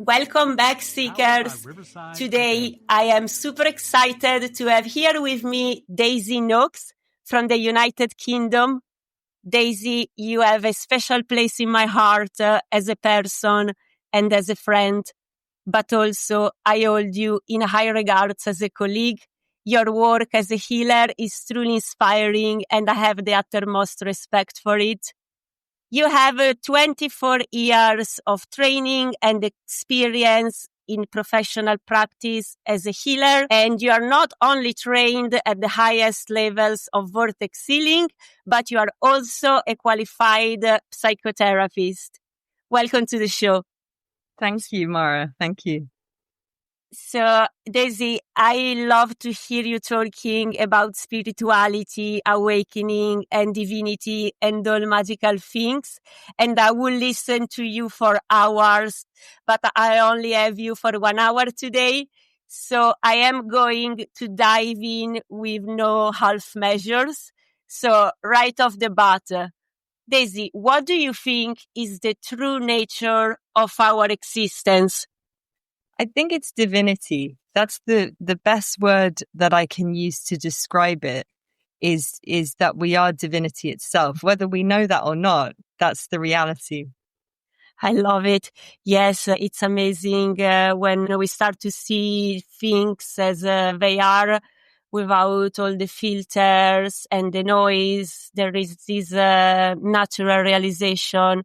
Welcome back, Seekers. Today, I am super excited to have here with me Daisy Nokes from the United Kingdom. Daisy, you have a special place in my heart as a person and as a friend, but also I hold you in high regards as a colleague. Your work as a healer is truly inspiring, and I have the uttermost respect for it. You have 24 years of training and experience in professional practice as a healer, and you are not only trained at the highest levels of VortexHealing, but you are also a qualified psychotherapist. Welcome to the show. Thank you, Mara. Thank you. So, Daisy, I love to hear you talking about spirituality, awakening, and divinity, and all magical things. And I will listen to you for hours, but I only have you for 1 hour today. So I am going to dive in with no half measures. So right off the bat, Daisy, what do you think is the true nature of our existence? I think it's divinity. That's the best word that I can use to describe it is that we are divinity itself. Whether we know that or not, that's the reality. I love it. Yes, it's amazing when we start to see things as they are without all the filters and the noise. There is this natural realization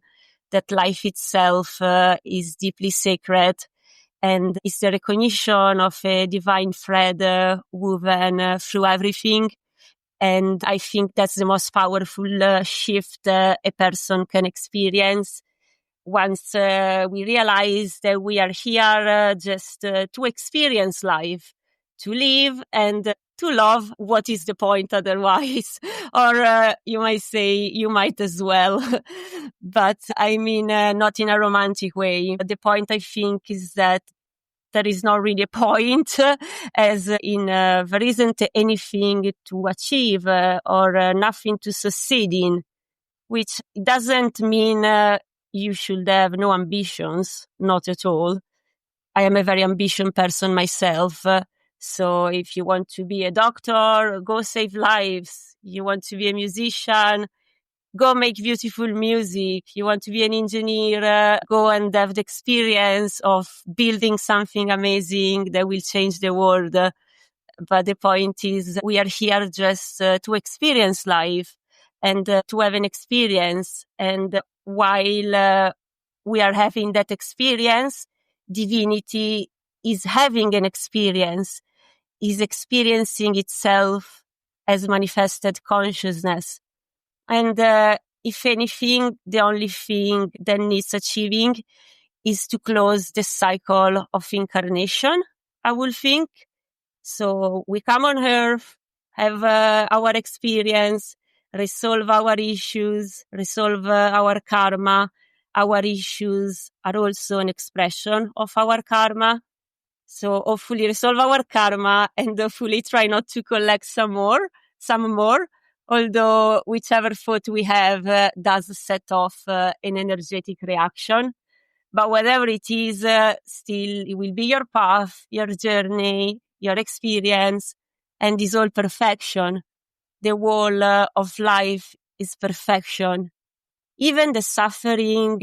that life itself is deeply sacred. And it's the recognition of a divine thread woven through everything. And I think that's the most powerful shift a person can experience once we realize that we are here just to experience life, to live and to love. What is the point otherwise? Or you might say you might as well. But I mean, not in a romantic way. The point, I think, is that there is not really a point, as in there isn't anything to achieve or nothing to succeed in, which doesn't mean you should have no ambitions, not at all. I am a very ambitious person myself. So if you want to be a doctor, go save lives. You want to be a musician, go make beautiful music. You want to be an engineer, go and have the experience of building something amazing that will change the world. But the point is, we are here just to experience life and to have an experience. And while we are having that experience, divinity is having an experience, is experiencing itself as manifested consciousness. And if anything, the only thing that needs achieving is to close the cycle of incarnation, I would think. So we come on earth, have our experience, resolve our issues, resolve our karma. Our issues are also an expression of our karma. So hopefully resolve our karma and hopefully try not to collect some more. Although whichever thought we have does set off an energetic reaction. But whatever it is, still it will be your path, your journey, your experience, and is all perfection. The wall of life is perfection. Even the suffering,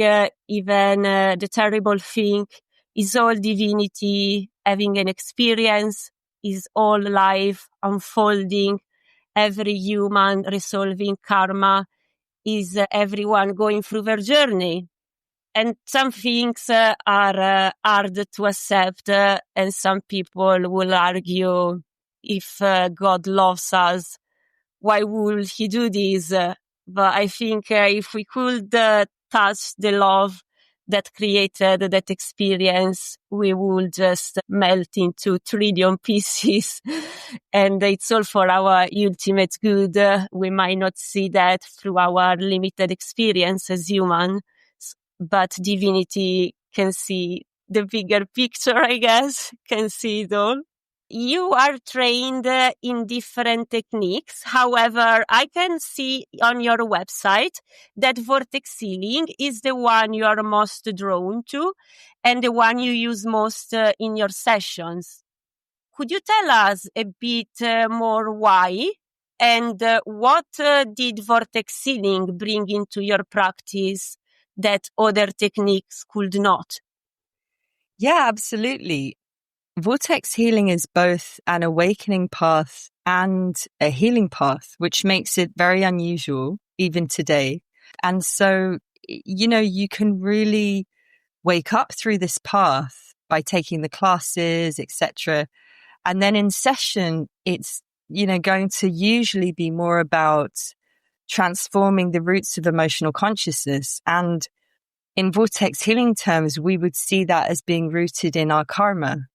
even the terrible thing is all divinity having an experience, is all life unfolding. Every human resolving karma, is everyone going through their journey. And some things are hard to accept, and some people will argue, if God loves us, why would he do this? But I think if we could touch the love that created that experience, we will just melt into trillion pieces. And it's all for our ultimate good. We might not see that through our limited experience as humans, but divinity can see the bigger picture, I guess, can see it all. You are trained in different techniques. However, I can see on your website that vortex healing is the one you are most drawn to and the one you use most in your sessions. Could you tell us a bit more why? And what did vortex healing bring into your practice that other techniques could not? Yeah, absolutely. Vortex healing is both an awakening path and a healing path, which makes it very unusual even today. And so, you can really wake up through this path by taking the classes, etc. And then in session, it's, going to usually be more about transforming the roots of emotional consciousness. And in vortex healing terms, we would see that as being rooted in our karma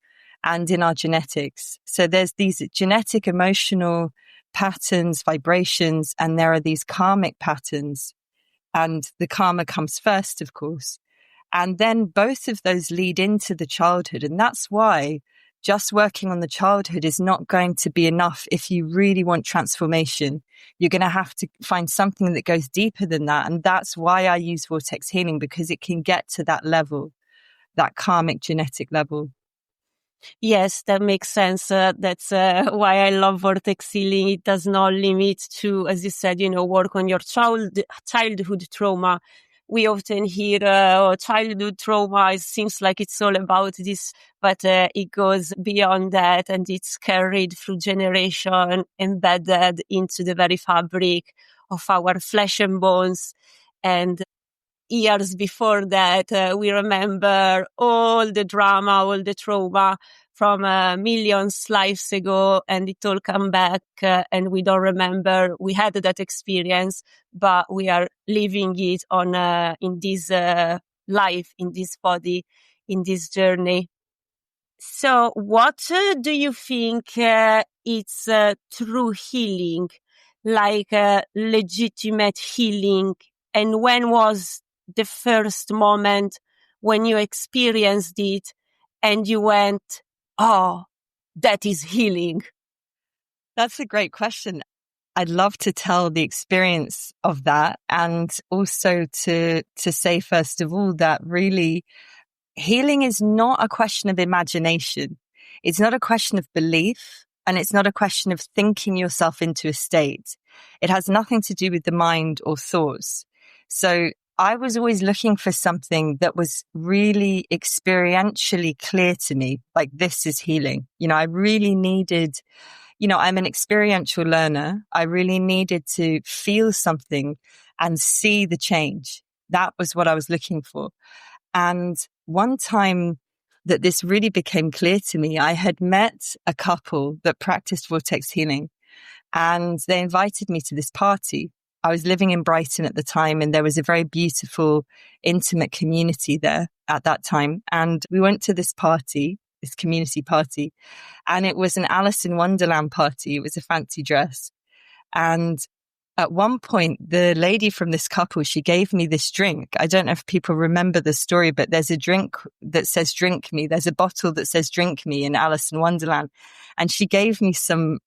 and in our genetics. So there's these genetic emotional patterns, vibrations, and there are these karmic patterns. And the karma comes first, of course. And then both of those lead into the childhood. And that's why just working on the childhood is not going to be enough if you really want transformation. You're going to have to find something that goes deeper than that. And that's why I use vortex healing, because it can get to that level, that karmic genetic level. Yes, that makes sense. That's why I love vortex healing. It does not limit to, as you said, work on your childhood trauma. We often hear childhood trauma. It seems like it's all about this, but it goes beyond that, and it's carried through generation, embedded into the very fabric of our flesh and bones. And years before that, we remember all the drama, all the trauma from millions lives ago, and it all come back, and we don't remember we had that experience, but we are living it on in this life, in this body, in this journey. So what do you think it's true healing, like legitimate healing? And when was the first moment when you experienced it and you went, oh, that is healing? That's a great question. I'd love to tell the experience of that, and also to say, first of all, that really healing is not a question of imagination. It's not a question of belief, and it's not a question of thinking yourself into a state. It has nothing to do with the mind or thoughts. So I was always looking for something that was really experientially clear to me, like this is healing. I really needed, I'm an experiential learner. I really needed to feel something and see the change. That was what I was looking for. And one time that this really became clear to me, I had met a couple that practiced vortex healing, and they invited me to this party. I was living in Brighton at the time, and there was a very beautiful, intimate community there at that time. And we went to this party, this community party, and it was an Alice in Wonderland party. It was a fancy dress. And at one point, the lady from this couple, she gave me this drink. I don't know if people remember the story, but there's a drink that says drink me. There's a bottle that says drink me in Alice in Wonderland. And she gave me some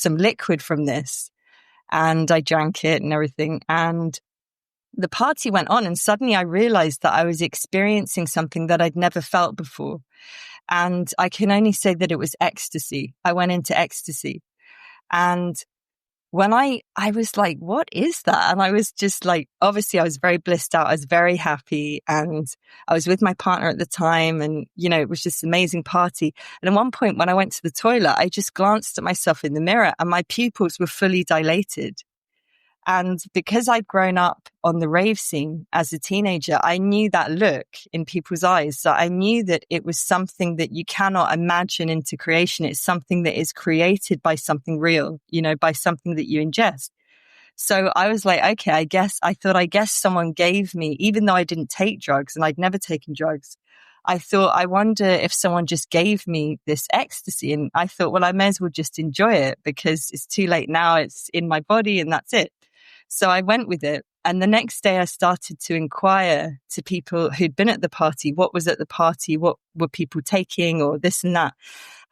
liquid from this, and I drank it and everything. And the party went on, and suddenly I realized that I was experiencing something that I'd never felt before. And I can only say that it was ecstasy. I went into ecstasy. And when I was like, what is that? And I was just like, obviously I was very blissed out. I was very happy. And I was with my partner at the time. And, it was just an amazing party. And at one point when I went to the toilet, I just glanced at myself in the mirror and my pupils were fully dilated. And because I'd grown up on the rave scene as a teenager, I knew that look in people's eyes. So I knew that it was something that you cannot imagine into creation. It's something that is created by something real, by something that you ingest. So I was like, okay, I guess someone gave me, even though I didn't take drugs and I'd never taken drugs, I thought, I wonder if someone just gave me this ecstasy. And I thought, well, I may as well just enjoy it because it's too late now. It's in my body and that's it. So I went with it. And the next day I started to inquire to people who'd been at the party, what was at the party, what were people taking or this and that.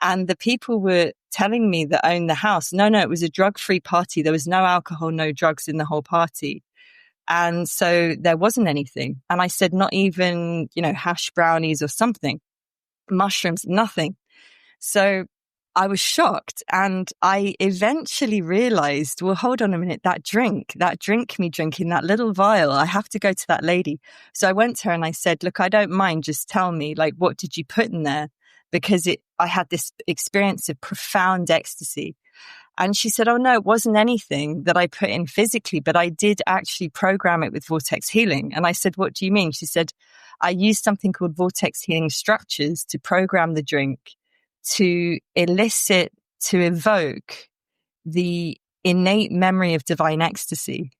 And the people were telling me that owned the house, no, it was a drug-free party. There was no alcohol, no drugs in the whole party. And so there wasn't anything. And I said, not even, hash brownies or something, mushrooms, nothing. So I was shocked, and I eventually realized, well, hold on a minute, that drink me drinking that little vial, I have to go to that lady. So I went to her and I said, look, I don't mind. Just tell me, like, what did you put in there? Because I had this experience of profound ecstasy. And she said, oh no, it wasn't anything that I put in physically, but I did actually program it with VortexHealing. And I said, what do you mean? She said, I used something called VortexHealing structures to program the drink to elicit, to evoke the innate memory of divine ecstasy.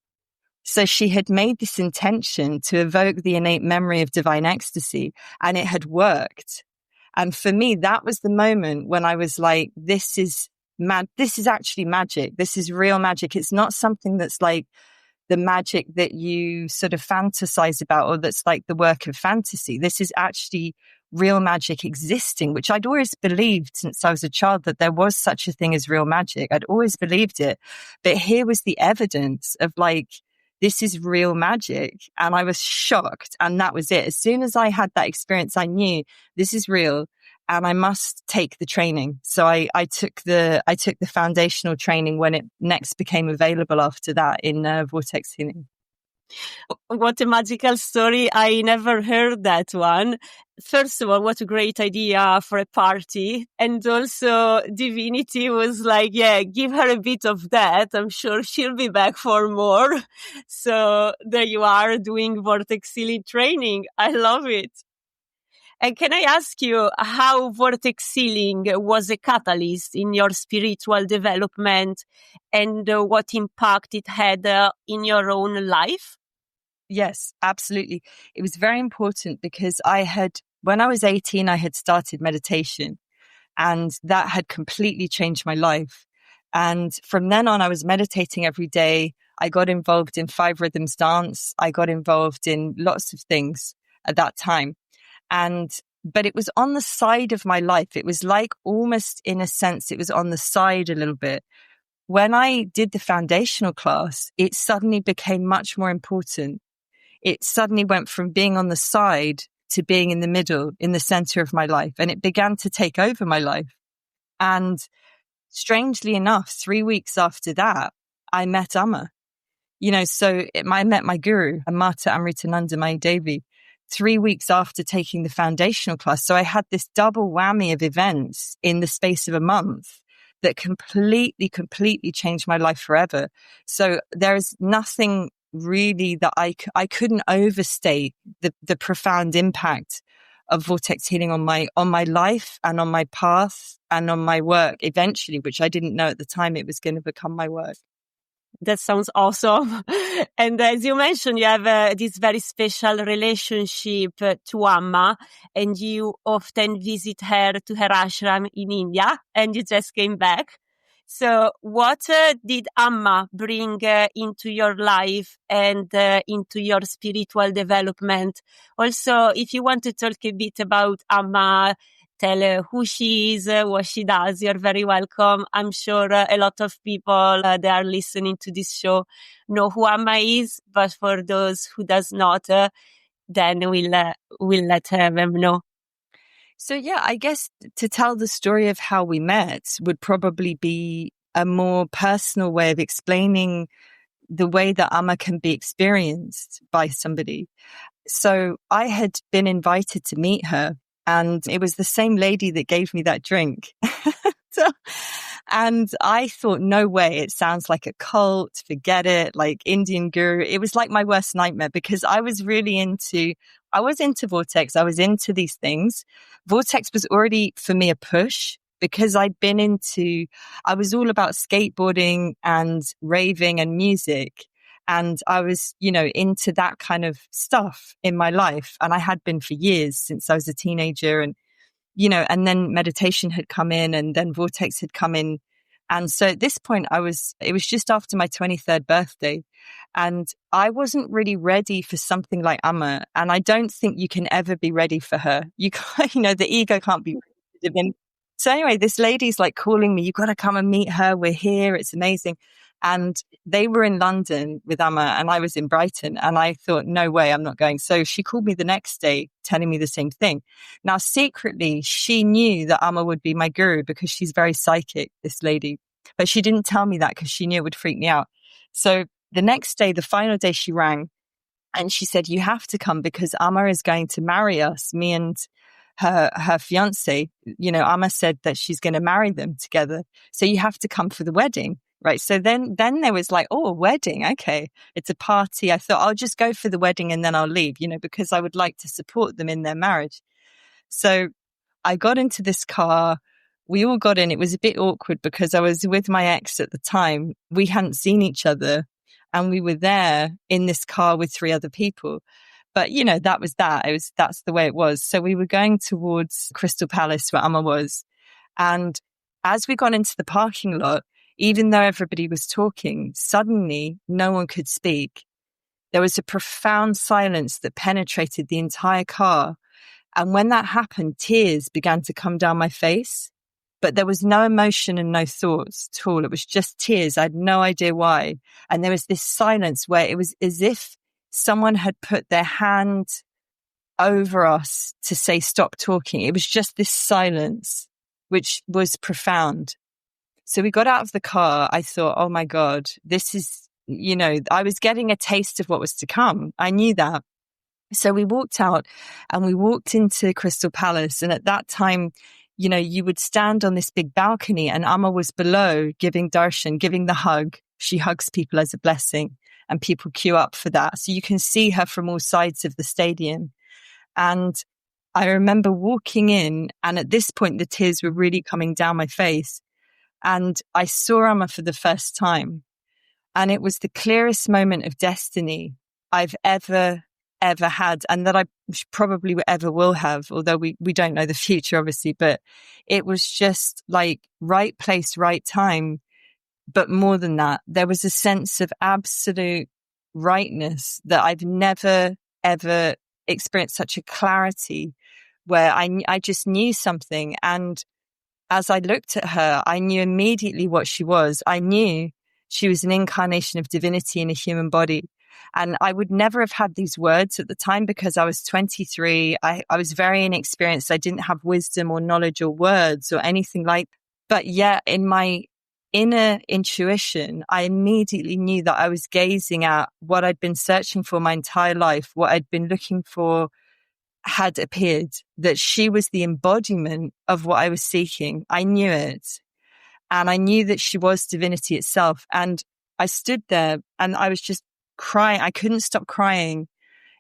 So she had made this intention to evoke the innate memory of divine ecstasy, and it had worked. And for me, that was the moment when I was like, this is actually magic. This is real magic. It's not something that's like the magic that you sort of fantasize about, or that's like the work of fantasy. This is actually real magic existing, which I'd always believed since I was a child, that there was such a thing as real magic. I'd always believed it. But here was the evidence of like, this is real magic. And I was shocked. And that was it. As soon as I had that experience, I knew this is real and I must take the training. So I took the foundational training when it next became available after that in VortexHealing. What a magical story. I never heard that one. First of all, what a great idea for a party. And also Divinity was like, yeah, give her a bit of that. I'm sure she'll be back for more. So there you are doing VortexHealing training. I love it. And can I ask you how VortexHealing was a catalyst in your spiritual development, and what impact it had in your own life? Yes, absolutely. It was very important because when I was 18, I had started meditation, and that had completely changed my life. And from then on, I was meditating every day. I got involved in 5 rhythms dance. I got involved in lots of things at that time. But it was on the side of my life. It was like, almost in a sense, it was on the side a little bit. When I did the foundational class, it suddenly became much more important. It suddenly went from being on the side to being in the middle, in the center of my life. And it began to take over my life. And strangely enough, 3 weeks after that, I met Amma. I met my guru, Mata Amritananda Devi, 3 weeks after taking the foundational class. So I had this double whammy of events in the space of a month that completely changed my life forever. So there is nothing really that I couldn't overstate the profound impact of VortexHealing on my life and on my path and on my work eventually, which I didn't know at the time it was going to become my work. That sounds awesome. And as you mentioned, you have this very special relationship to Amma, and you often visit her to her ashram in India, and you just came back. So what did Amma bring into your life and into your spiritual development? Also, if you want to talk a bit about Amma, tell who she is, what she does, you're very welcome. I'm sure a lot of people that are listening to this show know who Amma is, but for those who does not, then we'll let them know. So yeah, I guess to tell the story of how we met would probably be a more personal way of explaining the way that Amma can be experienced by somebody. So I had been invited to meet her, and it was the same lady that gave me that drink. And I thought, no way, it sounds like a cult, forget it, like Indian guru. It was like my worst nightmare, because I was into Vortex. I was into these things. Vortex was already for me a push, because I was all about skateboarding and raving and music. And I was, into that kind of stuff in my life. And I had been for years, since I was a teenager. And and then meditation had come in, and then Vortex had come in. And so at this point it was just after my 23rd birthday, and I wasn't really ready for something like Amma. And I don't think you can ever be ready for her. The ego can't be ready So anyway, this lady's like calling me, you've got to come and meet her. We're here. It's amazing. And they were in London with Amma and I was in Brighton, and I thought, no way, I'm not going. So she called me the next day telling me the same thing. Now, secretly, she knew that Amma would be my guru because she's very psychic, this lady. But she didn't tell me that because she knew it would freak me out. So the next day, the final day, she rang and she said, you have to come because Amma is going to marry us, me and her fiance. You know, Amma said that she's going to marry them together. So you have to come for the wedding. Right. So then there was like, oh, a wedding. Okay. It's a party. I thought I'll just go for the wedding and then I'll leave, you know, because I would like to support them in their marriage. So I got into this car. We all got in. It was a bit awkward because I was with my ex at the time. We hadn't seen each other and we were there in this car with 3 other people. But, you know, that was that. That's the way it was. So we were going towards Crystal Palace where Amma was. And as we got into the parking lot, even though everybody was talking, suddenly no one could speak. There was a profound silence that penetrated the entire car. And when that happened, tears began to come down my face. But there was no emotion and no thoughts at all. It was just tears. I had no idea why. And there was this silence where it was as if someone had put their hand over us to say, stop talking. It was just this silence, which was profound. So we got out of the car. I thought, oh my God, this is, you know, I was getting a taste of what was to come. I knew that. So we walked out and we walked into Crystal Palace. And at that time, you know, you would stand on this big balcony and Amma was below giving darshan, giving the hug. She hugs people as a blessing and people queue up for that. So you can see her from all sides of the stadium. And I remember walking in, and at this point, the tears were really coming down my face. And I saw Amma for the first time. And it was the clearest moment of destiny I've ever had, and that I probably ever will have, although we don't know the future, obviously. But it was just like right place, right time. But more than that, there was a sense of absolute rightness that I've never, ever experienced, such a clarity where I just knew something. And as I looked at her, I knew immediately what she was. I knew she was an incarnation of divinity in a human body. And I would never have had these words at the time because I was 23. I was very inexperienced. I didn't have wisdom or knowledge or words or anything like that. But yet in my inner intuition, I immediately knew that I was gazing at what I'd been searching for my entire life, what I'd been looking for had appeared, that she was the embodiment of what I was seeking. I knew it. And I knew that she was divinity itself. And I stood there and I was just crying. I couldn't stop crying.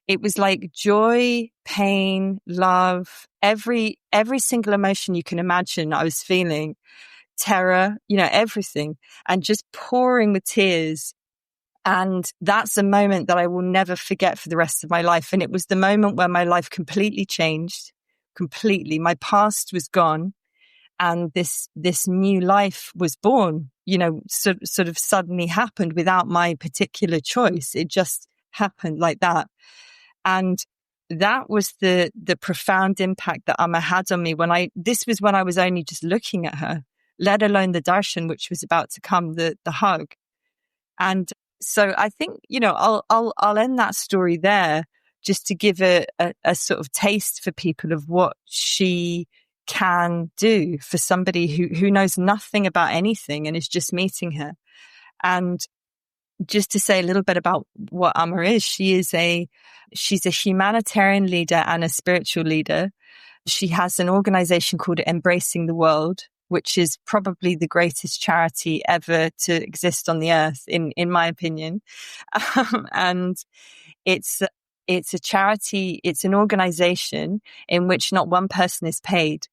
It was like joy, pain, love, every single emotion you can imagine I was feeling, terror, you know, everything, and just pouring with tears. And that's a moment that I will never forget for the rest of my life. And it was the moment where my life completely changed, completely. My past was gone and this new life was born, you know, sort of suddenly happened without my particular choice. It just happened like that. And that was the profound impact that Amma had on me this was when I was only just looking at her, let alone the darshan, which was about to come, the hug. And so I think, you know, I'll end that story there just to give a sort of taste for people of what she can do for somebody who knows nothing about anything and is just meeting her. And just to say a little bit about what Amma is, she's a humanitarian leader and a spiritual leader. She has an organization called Embracing the World, which is probably the greatest charity ever to exist on the earth, in my opinion. And it's a charity, it's an organization in which not one person is paid.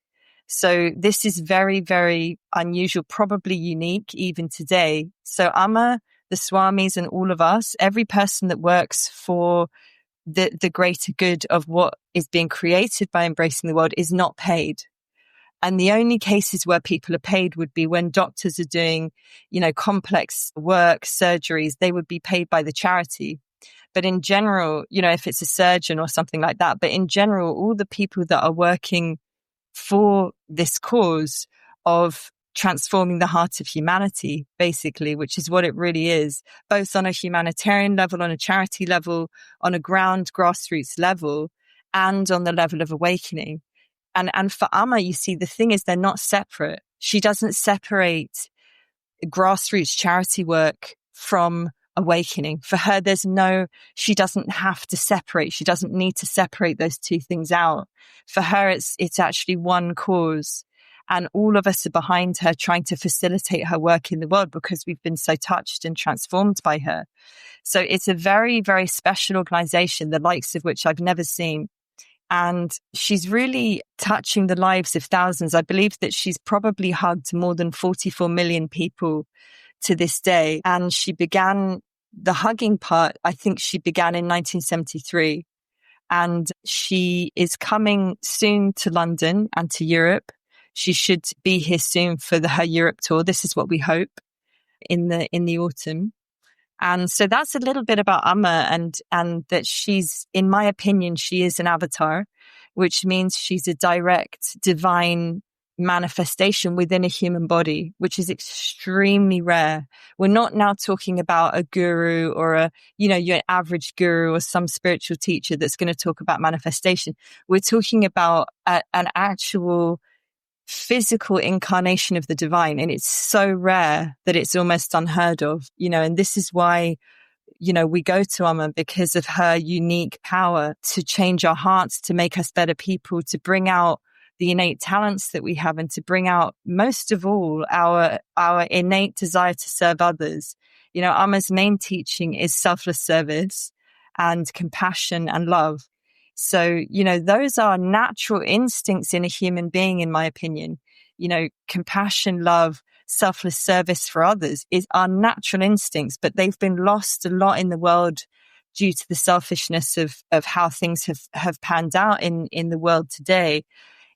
So this is very, very unusual, probably unique even today. So Amma, the Swamis and all of us, every person that works for the greater good of what is being created by Embracing the World is not paid. And the only cases where people are paid would be when doctors are doing, you know, complex work, surgeries, they would be paid by the charity. But in general, you know, if it's a surgeon or something like that, but in general, all the people that are working for this cause of transforming the heart of humanity, basically, which is what it really is, both on a humanitarian level, on a charity level, on a grassroots level, and on the level of awakening. And for Amma, you see, the thing is, they're not separate. She doesn't separate grassroots charity work from awakening. For her, she doesn't have to separate. She doesn't need to separate those two things out. For her, it's actually one cause. And all of us are behind her, trying to facilitate her work in the world because we've been so touched and transformed by her. So it's a very, very special organization, the likes of which I've never seen. And she's really touching the lives of thousands. I believe that she's probably hugged more than 44 million people to this day. And she began the hugging part, I think she began in 1973. And she is coming soon to London and to Europe. She should be here soon for her Europe tour. This is what we hope in the autumn. And so that's a little bit about Amma, and that she's, in my opinion, she is an avatar, which means she's a direct divine manifestation within a human body, which is extremely rare. We're not now talking about a guru or your average guru or some spiritual teacher that's going to talk about manifestation. We're talking about an actual physical incarnation of the divine. And it's so rare that it's almost unheard of, and this is why, we go to Amma, because of her unique power to change our hearts, to make us better people, to bring out the innate talents that we have, and to bring out, most of all, our innate desire to serve others. Amma's main teaching is selfless service and compassion and love. So, those are natural instincts in a human being, in my opinion. Compassion, love, selfless service for others is our natural instincts, but they've been lost a lot in the world due to the selfishness of how things have panned out in the world today.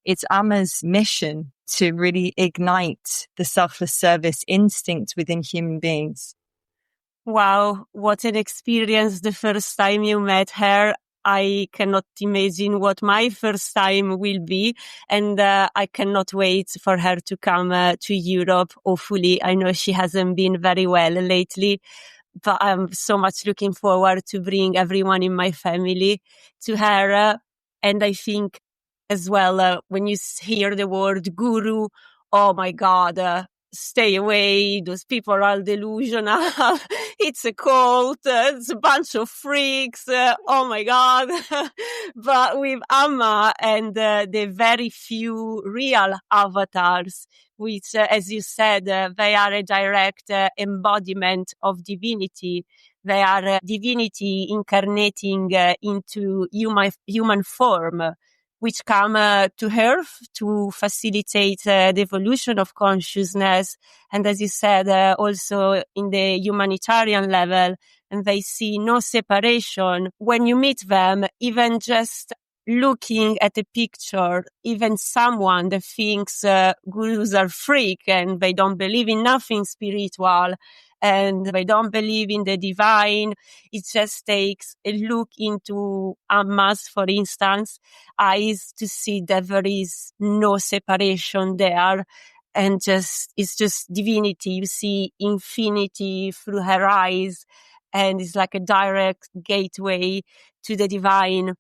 It's Amma's mission to really ignite the selfless service instinct within human beings. Wow, what an experience the first time you met her. I cannot imagine what my first time will be. And I cannot wait for her to come to Europe. Hopefully, I know she hasn't been very well lately, but I'm so much looking forward to bring everyone in my family to her. And I think as well, when you hear the word guru, oh my God, stay away. Those people are delusional. It's a cult. It's a bunch of freaks. Oh my God. But with Amma and the very few real avatars, which, as you said, they are a direct embodiment of divinity. They are divinity incarnating into human form, which come to Earth to facilitate the evolution of consciousness. And as you said, also in the humanitarian level, and they see no separation. When you meet them, even just looking at a picture, even someone that thinks gurus are freak and they don't believe in nothing spiritual, and they don't believe in the divine. It just takes a look into Amma's, for instance, eyes to see that there is no separation there. And it's just divinity. You see infinity through her eyes, and it's like a direct gateway to the divine.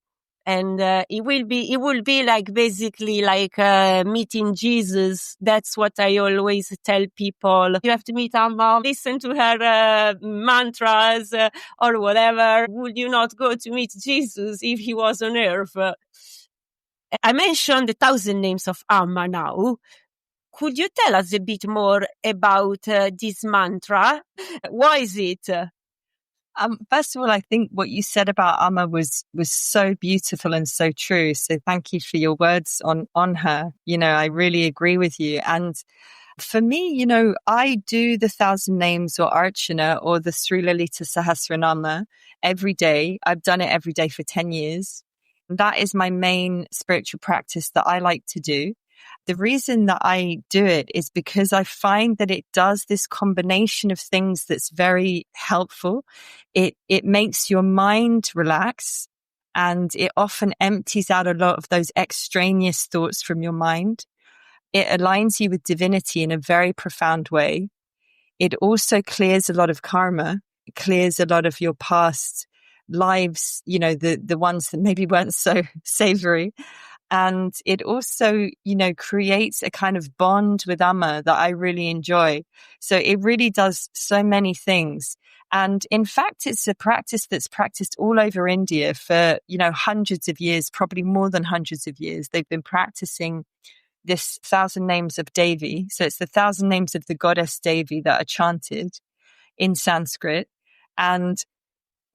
And it will be like basically like meeting Jesus. That's what I always tell people. You have to meet Amma, listen to her mantras or whatever. Would you not go to meet Jesus if he was on earth? I mentioned the 1,000 names of Amma now. Could you tell us a bit more about this mantra? Why is it? First of all, I think what you said about Amma was so beautiful and so true. So thank you for your words on her. I really agree with you. And for me, I do the 1,000 names or Archana or the Sri Lalita Sahasranama every day. I've done it every day for 10 years. That is my main spiritual practice that I like to do. The reason that I do it is because I find that it does this combination of things that's very helpful. It makes your mind relax, and it often empties out a lot of those extraneous thoughts from your mind. it aligns you with divinity in a very profound way. It also clears a lot of karma. It clears a lot of your past lives, you know, the ones that maybe weren't so savory. And it also, you know, creates a kind of bond with Amma that I really enjoy. So it really does so many things. And in fact, it's a practice that's practiced all over India for, you know, hundreds of years, probably more than hundreds of years. They've been practicing this 1,000 names of Devi. So it's the 1,000 names of the goddess Devi that are chanted in Sanskrit. And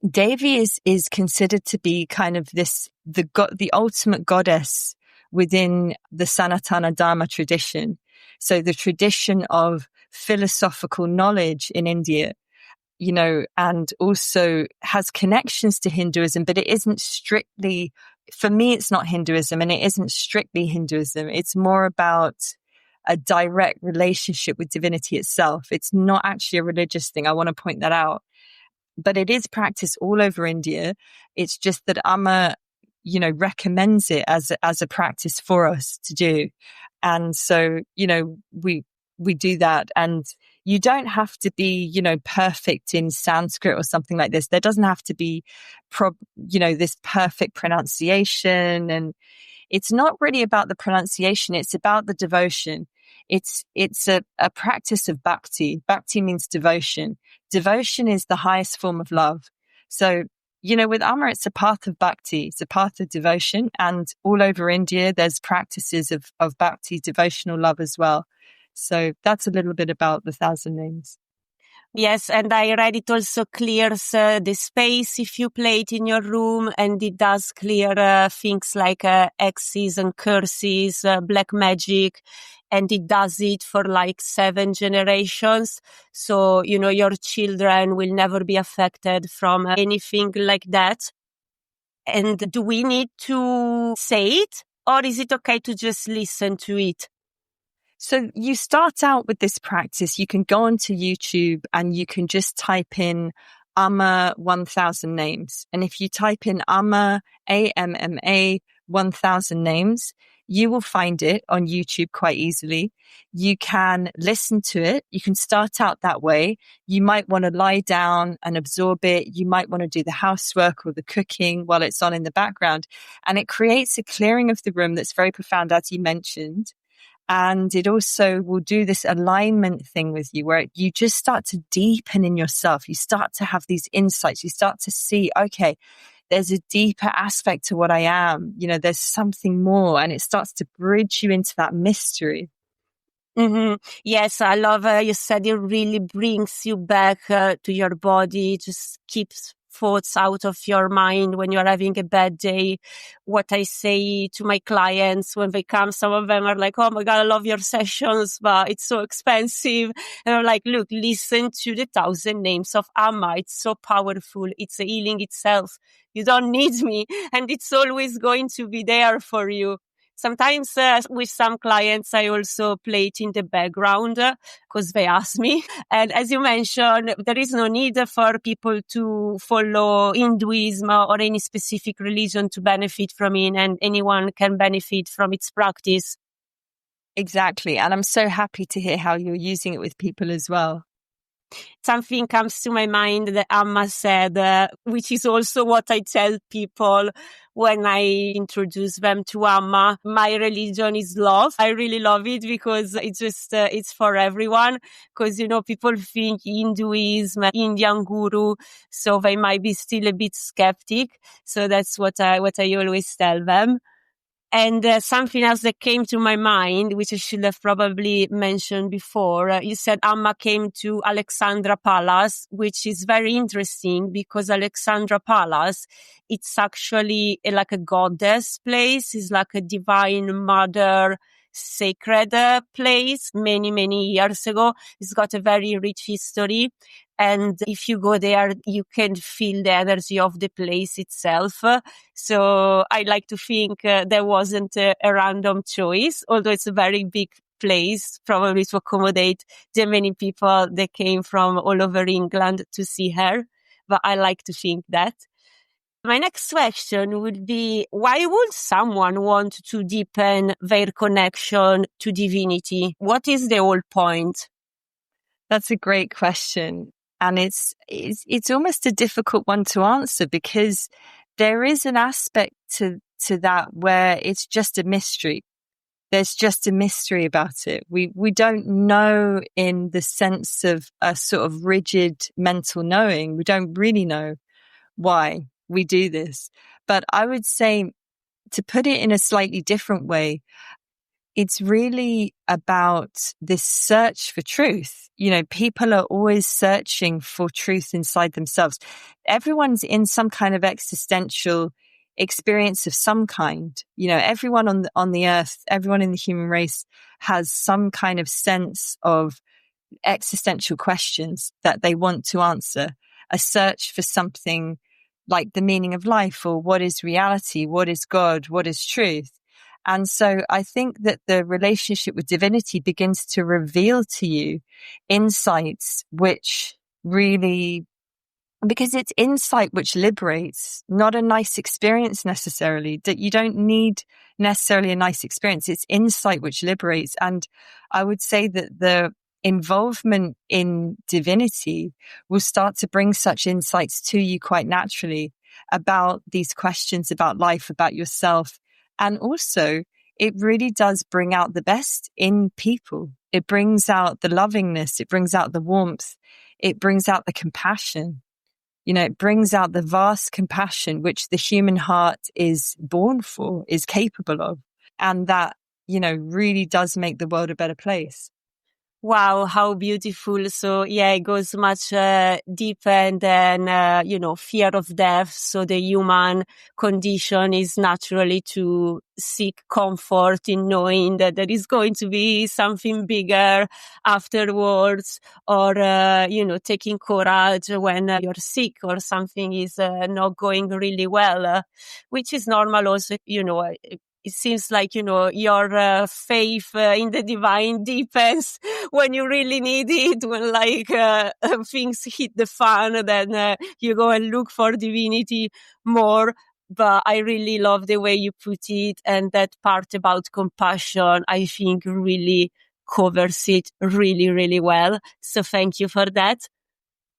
Devi is considered to be kind of the ultimate goddess within the Sanatana Dharma tradition. So the tradition of philosophical knowledge in India, you know, and also has connections to Hinduism, but it isn't strictly, for me, it's not Hinduism and it isn't strictly Hinduism. It's more about a direct relationship with divinity itself. It's not actually a religious thing. I want to point that out. But it is practiced all over India. It's just that Amma, you know, recommends it as a practice for us to do. And so, you know, we do that. And you don't have to be, you know, perfect in Sanskrit or something like this. There doesn't have to be, this perfect pronunciation. And it's not really about the pronunciation. It's about the devotion. It's a practice of bhakti. Bhakti means devotion. Devotion is the highest form of love. So, you know, with Amma, it's a path of bhakti. It's a path of devotion. And all over India, there's practices of bhakti, devotional love as well. So that's a little bit about the 1,000 names. Yes, and I read it also clears the space if you play it in your room, and it does clear things like hexes and curses, black magic, and it does it for like 7 generations. So, you know, your children will never be affected from anything like that. And do we need to say it, or is it okay to just listen to it? So you start out with this practice. You can go onto YouTube and you can just type in Amma 1,000 names. And if you type in Amma, AMMA 1,000 names, you will find it on YouTube quite easily. You can listen to it. You can start out that way. You might want to lie down and absorb it. You might want to do the housework or the cooking while it's on in the background. And it creates a clearing of the room that's very profound, as you mentioned. And it also will do this alignment thing with you where you just start to deepen in yourself. You start to have these insights. You start to see, okay, there's a deeper aspect to what I am. You know, there's something more, and it starts to bridge you into that mystery. Mm-hmm. Yes, I love you said it really brings you back to your body, just keeps thoughts out of your mind when you're having a bad day. What I say to my clients when they come, some of them are like, oh my God, I love your sessions, but it's so expensive. And I'm like, look, listen to the 1,000 names of Amma. It's so powerful. It's a healing itself. You don't need me, and it's always going to be there for you. Sometimes with some clients, I also play it in the background because they ask me. And as you mentioned, there is no need for people to follow Hinduism or any specific religion to benefit from it, and anyone can benefit from its practice. Exactly. And I'm so happy to hear how you're using it with people as well. Something comes to my mind that Amma said, which is also what I tell people when I introduce them to Amma. My religion is love. I really love it because it's just, it's for everyone. Because, you know, people think Hinduism, Indian guru, so they might be still a bit skeptic. So that's what I always tell them. And something else that came to my mind, which I should have probably mentioned before, you said Amma came to Alexandra Palace, which is very interesting because Alexandra Palace, it's actually like a goddess place. It's like a divine mother, sacred place many, many years ago. It's got a very rich history. And if you go there, you can feel the energy of the place itself. So I like to think there wasn't a random choice, although it's a very big place, probably to accommodate the many people that came from all over England to see her. But I like to think that. My next question would be, why would someone want to deepen their connection to divinity? What is the whole point? That's a great question. And it's almost a difficult one to answer, because there is an aspect to that where it's just a mystery. There's just a mystery about it. We don't know in the sense of a sort of rigid mental knowing. We don't really know why we do this. But I would say, to put it in a slightly different way, it's really about this search for truth. You know, people are always searching for truth inside themselves. Everyone's in some kind of existential experience of some kind. You know, everyone on the earth, everyone in the human race has some kind of sense of existential questions that they want to answer, a search for something like the meaning of life, or what is reality, what is God, what is truth. And so I think that the relationship with divinity begins to reveal to you insights which really, because it's insight which liberates, not a nice experience necessarily, that you don't need necessarily a nice experience. It's insight which liberates. And I would say that the involvement in divinity will start to bring such insights to you quite naturally about these questions about life, about yourself. And also, it really does bring out the best in people. It brings out the lovingness. It brings out the warmth. It brings out the compassion. You know, it brings out the vast compassion which the human heart is born for, is capable of. And that, you know, really does make the world a better place. Wow, how beautiful. So yeah, it goes much deeper than, fear of death. So the human condition is naturally to seek comfort in knowing that there is going to be something bigger afterwards, or, taking courage when you're sick or something is not going really well, which is normal also, it seems like, your faith in the divine deepens when you really need it, when things hit the fan, then you go and look for divinity more. But I really love the way you put it. And that part about compassion, I think really covers it really, really well. So thank you for that.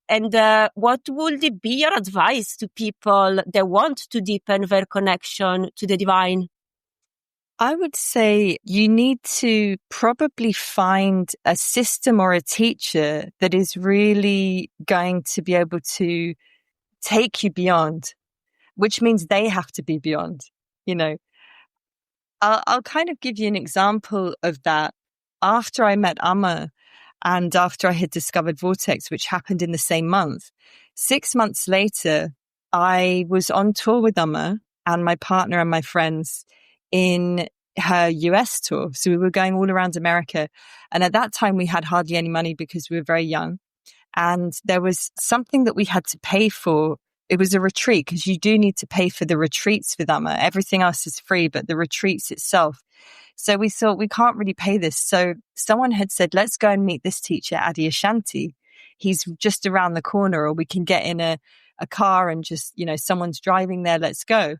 And what would be your advice to people that want to deepen their connection to the divine? I would say you need to probably find a system or a teacher that is really going to be able to take you beyond, which means they have to be beyond. You know, I'll kind of give you an example of that. After I met Amma and after I had discovered Vortex, which happened in the same month, 6 months later, I was on tour with Amma and my partner and my friends in her US tour. So we were going all around America. And at that time, we had hardly any money because we were very young. And there was something that we had to pay for. It was a retreat, because you do need to pay for the retreats with Amma. Everything else is free, but the retreats itself. So we thought, we can't really pay this. So someone had said, let's go and meet this teacher, Adi Ashanti. He's just around the corner, or we can get in a car and just, someone's driving there. Let's go.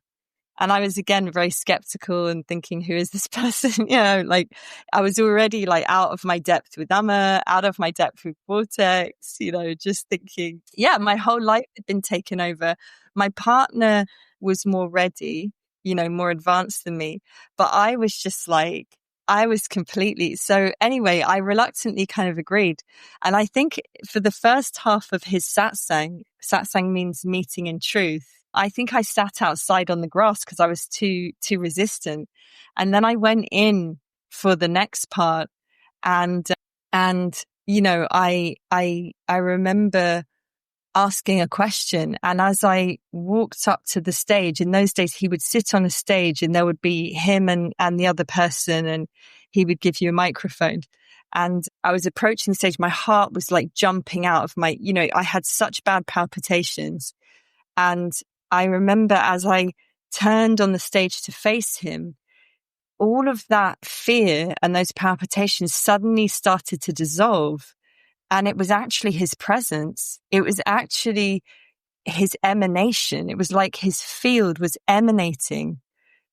And I was again very skeptical and thinking, who is this person? I was already out of my depth with Amma, out of my depth with Vortex, just thinking, my whole life had been taken over. My partner was more ready, more advanced than me. But I was just I was completely. So anyway, I reluctantly kind of agreed. And I think for the first half of his satsang means meeting in truth. I think I sat outside on the grass because I was too resistant. And then I went in for the next part. And I remember asking a question. And as I walked up to the stage, in those days, he would sit on a stage and there would be him and the other person, and he would give you a microphone. And I was approaching the stage. My heart was jumping out of my, I had such bad palpitations. And I remember as I turned on the stage to face him, all of that fear and those palpitations suddenly started to dissolve. And it was actually his presence. It was actually his emanation. It was like his field was emanating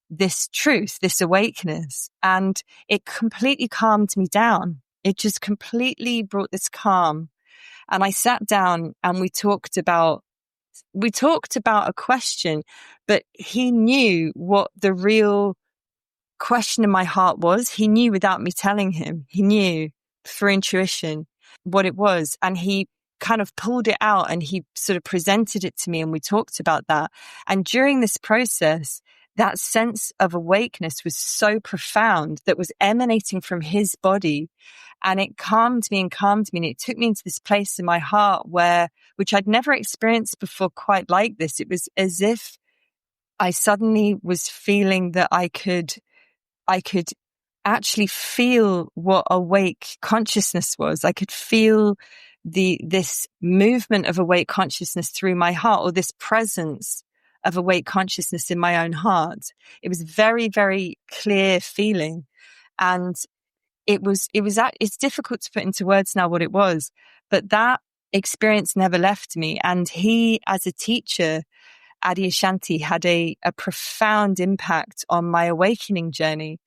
this truth, this awakeness, and it completely calmed me down. It just completely brought this calm. And I sat down and we talked about a question, but he knew what the real question in my heart was. He knew without me telling him. He knew for intuition what it was. And he kind of pulled it out and he sort of presented it to me and we talked about that. And during this process, that sense of awakeness was so profound that was emanating from his body. And it calmed me and calmed me. And it took me into this place in my heart which I'd never experienced before quite like this. It was as if I suddenly was feeling that I could actually feel what awake consciousness was. I could feel this movement of awake consciousness through my heart, or this presence of awake consciousness in my own heart. It was very, very clear feeling. And it's difficult to put into words now what it was, but that experience never left me. And he, as a teacher, Adyashanti, had a profound impact on my awakening journey.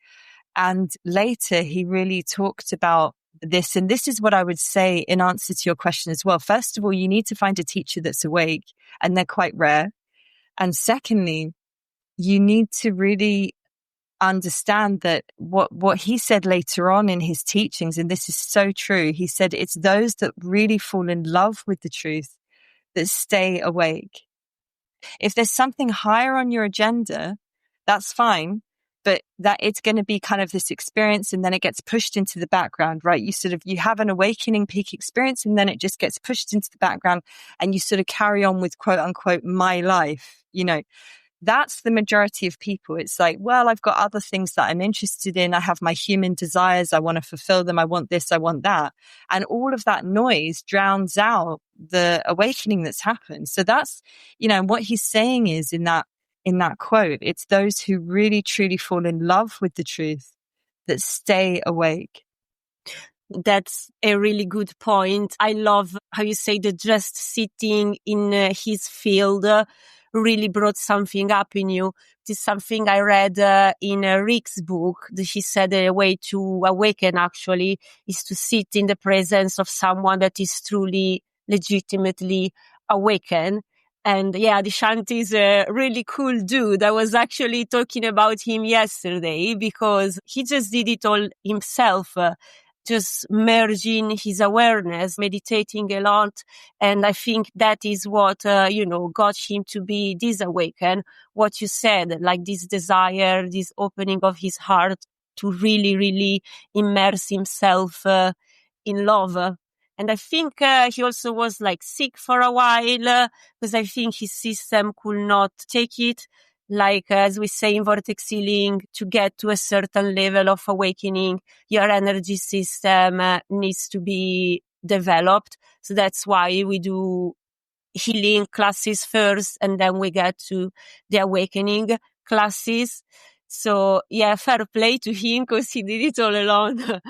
And later he really talked about this. And this is what I would say in answer to your question as well. First of all, you need to find a teacher that's awake, and they're quite rare. And secondly, you need to really understand that what he said later on in his teachings, and this is so true, he said it's those that really fall in love with the truth that stay awake. If there's something higher on your agenda, that's fine, but that it's going to be kind of this experience and then it gets pushed into the background, right? You have an awakening peak experience and then it just gets pushed into the background and you sort of carry on with quote unquote my life, That's the majority of people. It's like, well, I've got other things that I'm interested in. I have my human desires. I want to fulfill them. I want this. I want that. And all of that noise drowns out the awakening that's happened. So that's, what he's saying is in that quote, it's those who really, truly fall in love with the truth that stay awake. That's a really good point. I love how you say that just sitting in his field really brought something up in you. This is something I read in Rick's book. He said a way to awaken actually is to sit in the presence of someone that is truly, legitimately awakened. And yeah, Dishanti is a really cool dude. I was actually talking about him yesterday because he just did it all himself. Just merging his awareness, meditating a lot. And I think that is what, got him to be this awakened. What you said, like this desire, this opening of his heart to really, really immerse himself in love. And I think he also was like sick for a while because I think his system could not take it. Like, as we say in VortexHealing, to get to a certain level of awakening, your energy system needs to be developed. So that's why we do healing classes first, and then we get to the awakening classes. So yeah, fair play to him because he did it all alone.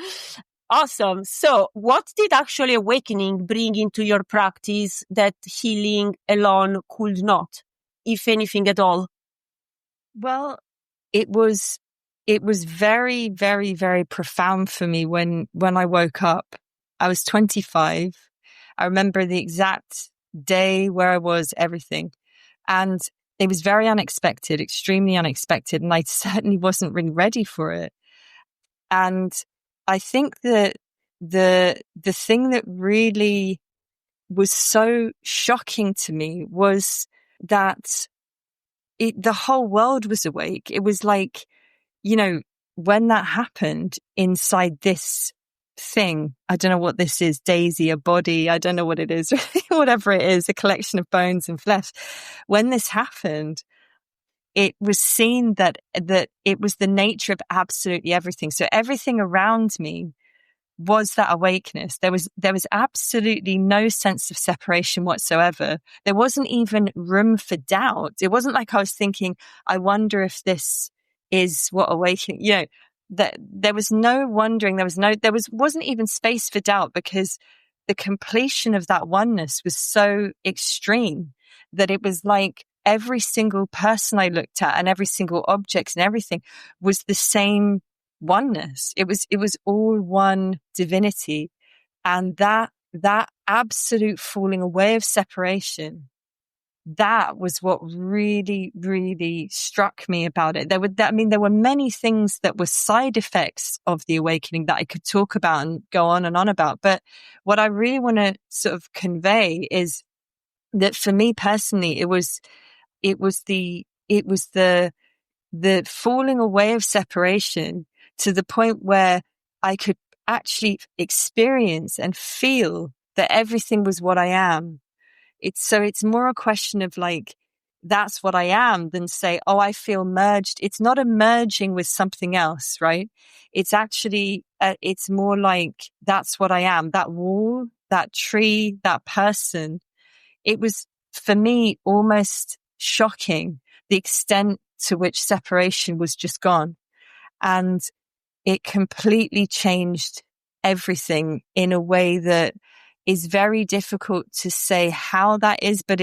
Awesome. So what did actually awakening bring into your practice that healing alone could not, if anything at all? Well, it was very, very, very profound for me when I woke up. I was 25. I remember the exact day where I was, everything. And it was very unexpected, extremely unexpected. And I certainly wasn't really ready for it. And I think that the thing that really was so shocking to me was that the whole world was awake. It was like, when that happened inside this thing, I don't know what this is, Daisy, a body, I don't know what it is, whatever it is, a collection of bones and flesh. When this happened, it was seen that it was the nature of absolutely everything. So everything around me was that awakeness. There was absolutely no sense of separation whatsoever. There wasn't even room for doubt. It wasn't like I was thinking, I wonder if this is what awakening, that there was no wondering. There wasn't even space for doubt because the completion of that oneness was so extreme that it was like every single person I looked at and every single object and everything was the same oneness. It was all one divinity. And that absolute falling away of separation, that was what really, really struck me about it. There were many things that were side effects of the awakening that I could talk about and go on and on about. But what I really want to sort of convey is that for me personally, it was the falling away of separation to the point where I could actually experience and feel that everything was what I am. It's more a question of like, that's what I am than say, oh, I feel merged. It's not a merging with something else, right? It's actually, it's more like, that's what I am. That wall, that tree, that person. It was, for me, almost shocking the extent to which separation was just gone. And it completely changed everything in a way that is very difficult to say how that is, but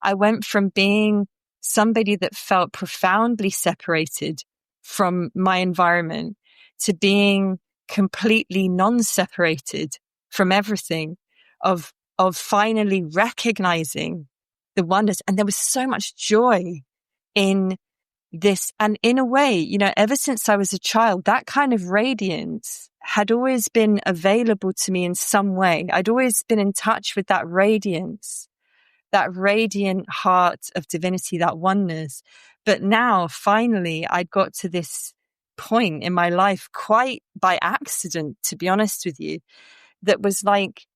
I went from being somebody that felt profoundly separated from my environment to being completely non-separated from everything, of finally recognizing the oneness. And there was so much joy in this. And in a way, ever since I was a child, that kind of radiance had always been available to me in some way. I'd always been in touch with that radiance, that radiant heart of divinity, that oneness. But now finally I got to this point in my life, quite by accident, to be honest with you, that was like,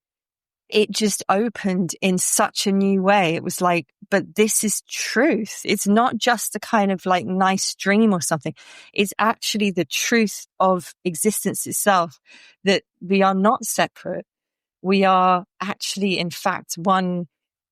it just opened in such a new way. It was like, but this is truth. It's not just a kind of like nice dream or something. It's actually the truth of existence itself, that we are not separate. We are actually, in fact, one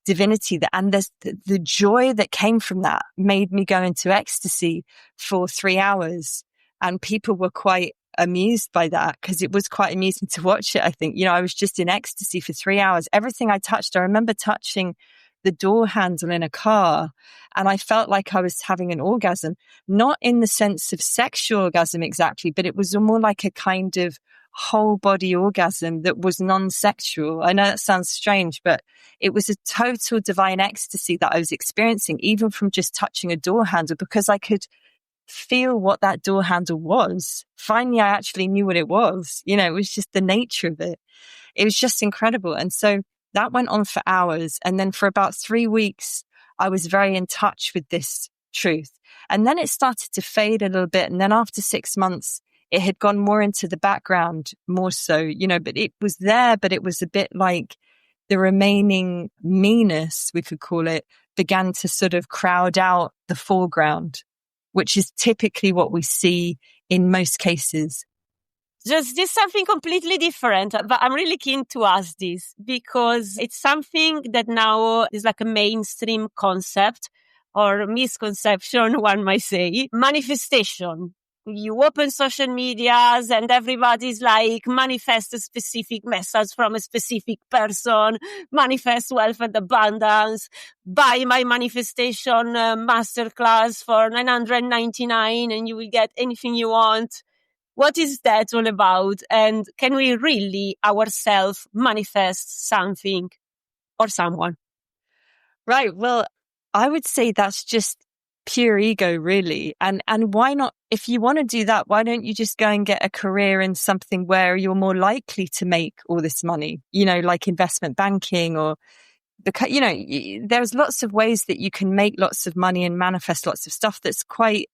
divinity. And there's the joy that came from that made me go into ecstasy for 3 hours. And people were quite amused by that, because it was quite amusing to watch it. I think, I was just in ecstasy for 3 hours. Everything I touched, I remember touching the door handle in a car, and I felt like I was having an orgasm, not in the sense of sexual orgasm exactly, but it was more like a kind of whole body orgasm that was non-sexual. I know that sounds strange, but it was a total divine ecstasy that I was experiencing, even from just touching a door handle, because I could feel what that door handle was. Finally, I actually knew what it was. It was just the nature of it. It was just incredible. And so that went on for hours. And then for about 3 weeks, I was very in touch with this truth. And then it started to fade a little bit. And then after 6 months, it had gone more into the background, more so, but it was there, but it was a bit like the remaining meanness, we could call it, began to sort of crowd out the foreground, which is typically what we see in most cases. Just this something completely different, but I'm really keen to ask this because it's something that now is like a mainstream concept or misconception, one might say. Manifestation. You open social medias and everybody's like, manifest a specific message from a specific person, manifest wealth and abundance, buy my manifestation masterclass for $999 and you will get anything you want. What is that all about? And can we really ourselves manifest something or someone? Right. Well, I would say that's just pure ego, really. And why not? If you want to do that, why don't you just go and get a career in something where you're more likely to make all this money, like investment banking, or because, there's lots of ways that you can make lots of money and manifest lots of stuff that's quite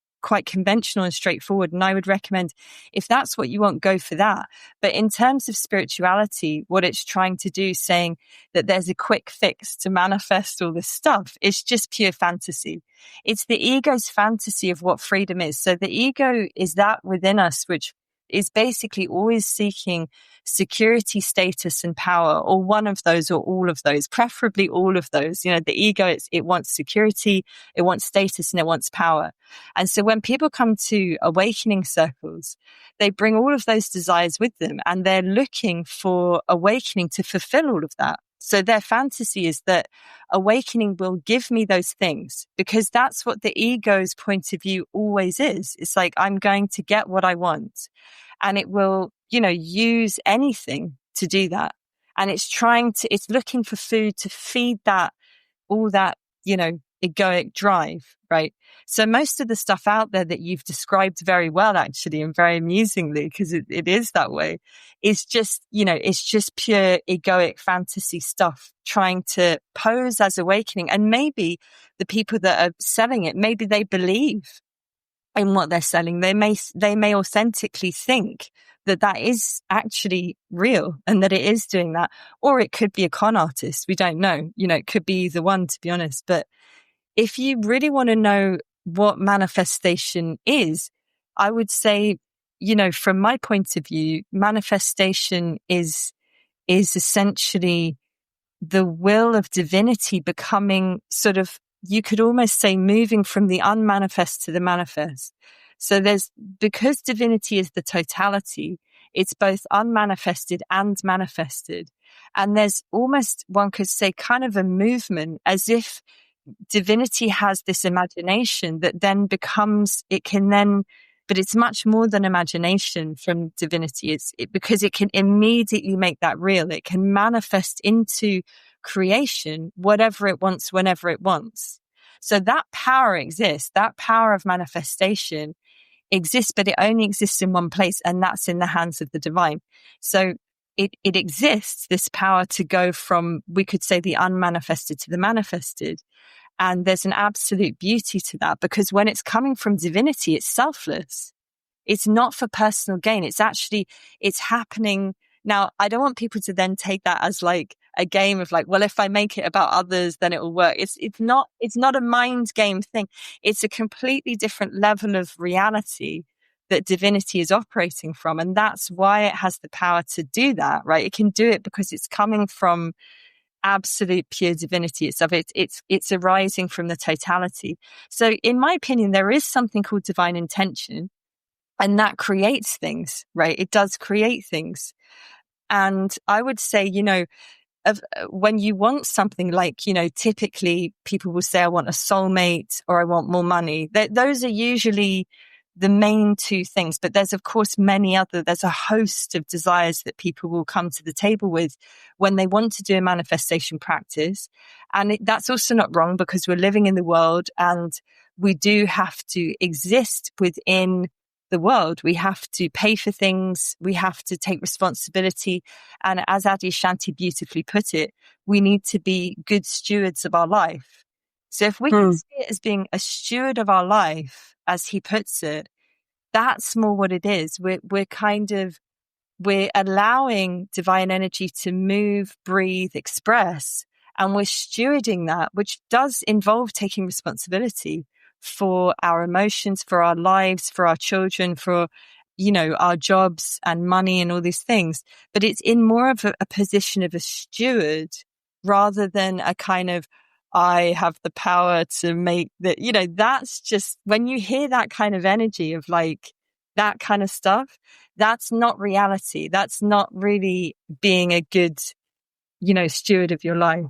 conventional and straightforward. And I would recommend, if that's what you want, go for that. But in terms of spirituality, what it's trying to do, saying that there's a quick fix to manifest all this stuff, it's just pure fantasy. It's the ego's fantasy of what freedom is. So the ego is that within us, which is basically always seeking security, status, and power, or one of those or all of those, preferably all of those. The ego, it wants security, it wants status, and it wants power. And so when people come to awakening circles, they bring all of those desires with them, and they're looking for awakening to fulfill all of that. So their fantasy is that awakening will give me those things, because that's what the ego's point of view always is. It's like, I'm going to get what I want, and it will, use anything to do that. And it's looking for food to feed that, all that, egoic drive, right? So most of the stuff out there that you've described very well, actually, and very amusingly, because it is that way, is just, it's just pure egoic fantasy stuff trying to pose as awakening. And maybe the people that are selling it, maybe they believe in what they're selling. They may authentically think that is actually real and that it is doing that. Or it could be a con artist. We don't know. It could be either one, to be honest. But if you really want to know what manifestation is, I would say, from my point of view, manifestation is essentially the will of divinity becoming sort of, you could almost say, moving from the unmanifest to the manifest. So because divinity is the totality, it's both unmanifested and manifested. And there's almost, one could say, kind of a movement, as if divinity has this imagination that then becomes, but it's much more than imagination from divinity. Because it can immediately make that real. It can manifest into creation whatever it wants, whenever it wants. So that power exists. That power of manifestation exists, but it only exists in one place, and that's in the hands of the divine. So it exists, this power to go from, we could say, the unmanifested to the manifested. And there's an absolute beauty to that, because when it's coming from divinity, it's selfless. It's not for personal gain. It's happening. Now, I don't want people to then take that as like a game of like, well, if I make it about others, then it will work. It's not a mind game thing. It's a completely different level of reality that divinity is operating from. And that's why it has the power to do that, right? It can do it because it's coming from absolute pure divinity itself. It's arising from the totality. So in my opinion, there is something called divine intention, and that creates things, right? It does create things. And I would say, when you want something like, typically people will say, I want a soulmate or I want more money. Those are usually the main two things. But there's, of course, there's a host of desires that people will come to the table with when they want to do a manifestation practice. And that's also not wrong, because we're living in the world and we do have to exist within the world. We have to pay for things. We have to take responsibility. And as Adi Shanti beautifully put it, we need to be good stewards of our life. So if we can see it as being a steward of our life, as he puts it, that's more what it is. We're allowing divine energy to move, breathe, express, and we're stewarding that, which does involve taking responsibility for our emotions, for our lives, for our children, for, our jobs and money and all these things. But it's in more of a position of a steward rather than a kind of, I have the power to make that, that's just, when you hear that kind of energy of like that kind of stuff, that's not reality. That's not really being a good, steward of your life.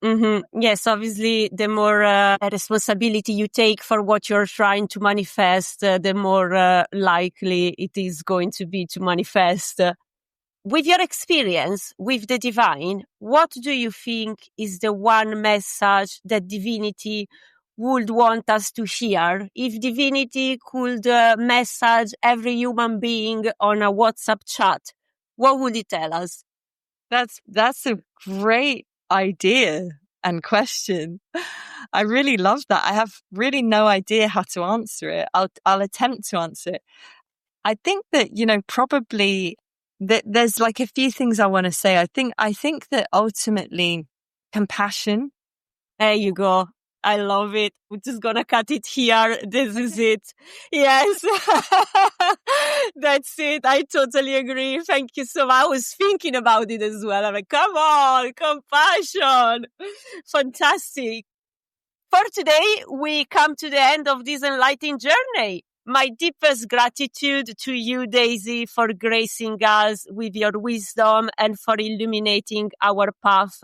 Mm-hmm. Yes, obviously, the more responsibility you take for what you're trying to manifest, the more likely it is going to be to manifest. With your experience with the divine, what do you think is the one message that divinity would want us to hear? If divinity could message every human being on a WhatsApp chat, what would it tell us? That's a great idea and question. I really love that. I have really no idea how to answer it. I'll attempt to answer it. I think that, probably that there's like a few things I want to say. I think that ultimately compassion. There you go. I love it. We're just gonna cut it here. This is it. Yes. That's it. I totally agree. Thank you so much. I was thinking about it as well. I'm like, come on, compassion. Fantastic. For today, we come to the end of this enlightening journey. My deepest gratitude to you, Daisy, for gracing us with your wisdom and for illuminating our path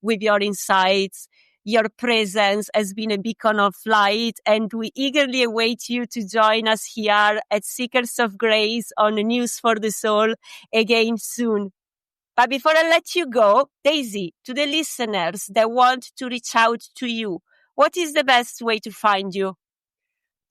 with your insights. Your presence has been a beacon of light, and we eagerly await you to join us here at Seekers of Grace on News for the Soul again soon. But before I let you go, Daisy, to the listeners that want to reach out to you, what is the best way to find you?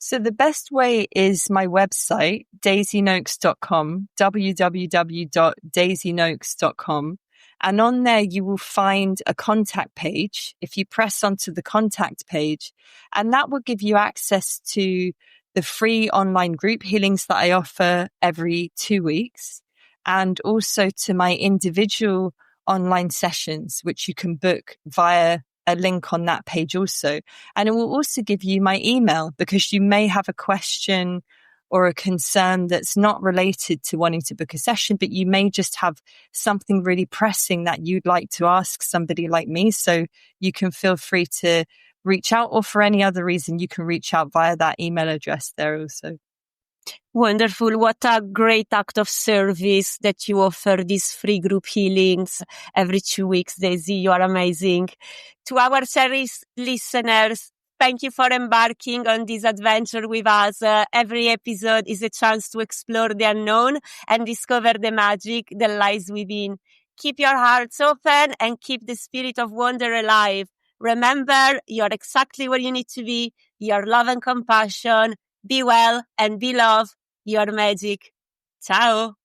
So the best way is my website, daisynokes.com, www.daisynokes.com. And on there, you will find a contact page. If you press onto the contact page, and that will give you access to the free online group healings that I offer every 2 weeks, and also to my individual online sessions, which you can book via a link on that page also. And it will also give you my email, because you may have a question or a concern that's not related to wanting to book a session, but you may just have something really pressing that you'd like to ask somebody like me. So you can feel free to reach out, or for any other reason, you can reach out via that email address there also. Wonderful. What a great act of service that you offer these free group healings every 2 weeks, Daisy. You are amazing. To our cherished listeners, thank you for embarking on this adventure with us. Every episode is a chance to explore the unknown and discover the magic that lies within. Keep your hearts open and keep the spirit of wonder alive. Remember, you're exactly where you need to be. Your love and compassion. Be well and be love. Your magic. Ciao.